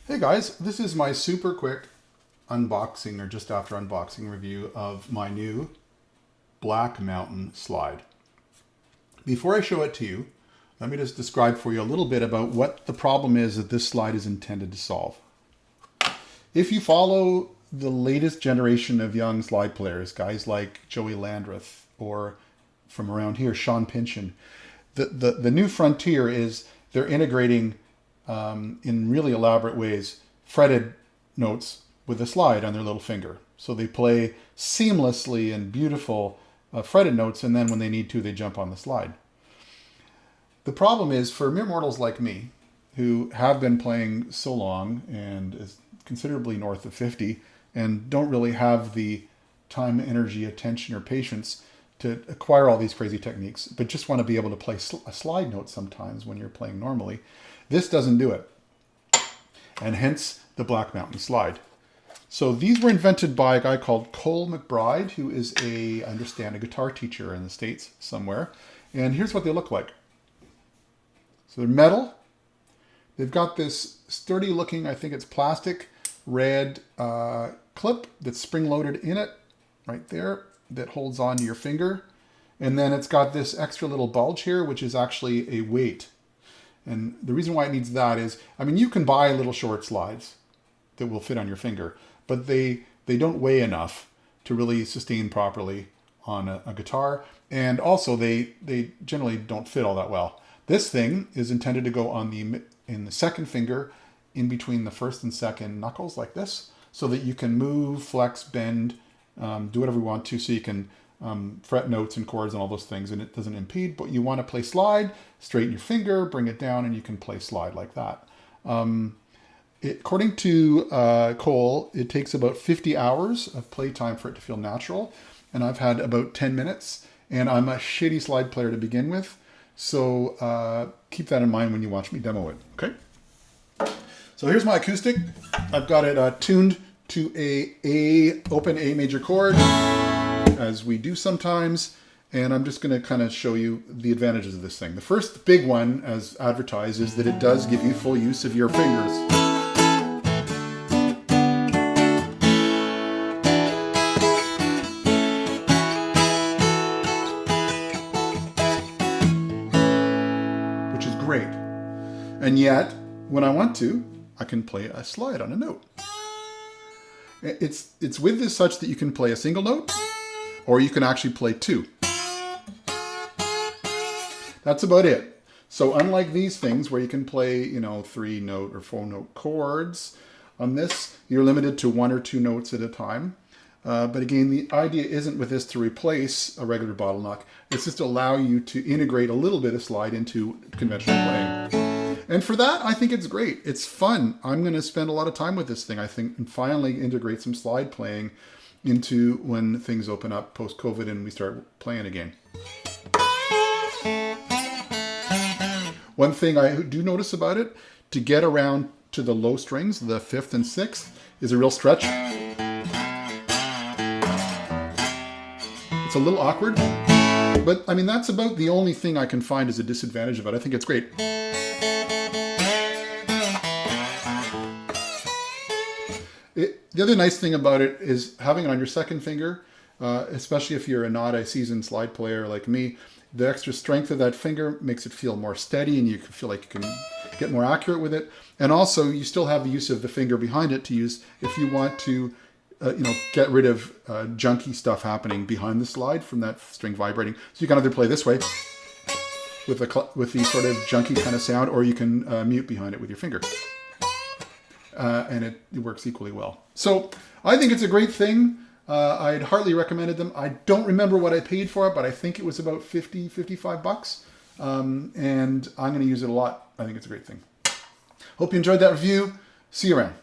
Hey guys, this is my super quick unboxing or just after unboxing review of my new Black Mountain slide. Before I show it to you, let me just describe for you a little bit about what the problem is that this slide is intended to solve. If you follow the latest generation of young slide players, guys like Joey Landreth or from around here, Sean Pynchon, the new frontier is they're integrating in really elaborate ways fretted notes with a slide on their little finger. So they play seamlessly and beautiful fretted notes, and then when they need to, they jump on the slide. The problem is for mere mortals like me, who have been playing so long and is considerably north of 50 and don't really have the time, energy, attention, or patience to acquire all these crazy techniques, but just want to be able to play a slide note sometimes when you're playing normally. This doesn't do it, and hence the Black Mountain slide. So these were invented by a guy called Cole McBride, who is I understand, a guitar teacher in the States somewhere. And here's what they look like. So they're metal. They've got this sturdy looking, I think it's plastic, red clip that's spring-loaded in it, right there, that holds on to your finger. And then it's got this extra little bulge here, which is actually a weight. And the reason why it needs that is, I mean, you can buy little short slides that will fit on your finger, but they don't weigh enough to really sustain properly on a guitar. And also they generally don't fit all that well. This thing is intended to go on in the second finger in between the first and second knuckles like this, so that you can move, flex, bend, do whatever you want to, so you can fret notes and chords and all those things, and it doesn't impede. But you want to play slide, straighten your finger, bring it down, and you can play slide like that. According to Cole, it takes about 50 hours of playtime for it to feel natural, and I've had about 10 minutes, and I'm a shitty slide player to begin with, so keep that in mind when you watch me demo it, okay? So here's my acoustic. I've got it tuned to a open A major chord, as we do sometimes, and I'm just going to kind of show you the advantages of this thing. The first big one, as advertised, is that it does give you full use of your fingers. Which is great. And yet, when I want to, I can play a slide on a note. It's with this such that you can play a single note, or you can actually play two. That's about it. So unlike these things where you can play, 3-note or 4-note chords, on this you're limited to 1 or 2 notes at a time. But again, the idea isn't with this to replace a regular bottleneck. It's just to allow you to integrate a little bit of slide into conventional playing. And for that, I think it's great. It's fun. I'm going to spend a lot of time with this thing, I think, and finally integrate some slide playing into when things open up post-COVID and we start playing again. One thing I do notice about it, to get around to the low strings, the 5th and 6th, is a real stretch. It's a little awkward, but I mean, that's about the only thing I can find as a disadvantage of it. I think it's great. The other nice thing about it is having it on your second finger, especially if you're not a seasoned slide player like me. The extra strength of that finger makes it feel more steady, and you can feel like you can get more accurate with it. And also, you still have the use of the finger behind it to use if you want to, get rid of junky stuff happening behind the slide from that string vibrating. So you can either play this way with the sort of junky kind of sound, or you can mute behind it with your finger. And it works equally well. So I think it's a great thing. I'd heartily recommended them. I don't remember what I paid for it, but I think it was about 50, 55 bucks. And I'm going to use it a lot. I think it's a great thing. Hope you enjoyed that review. See you around.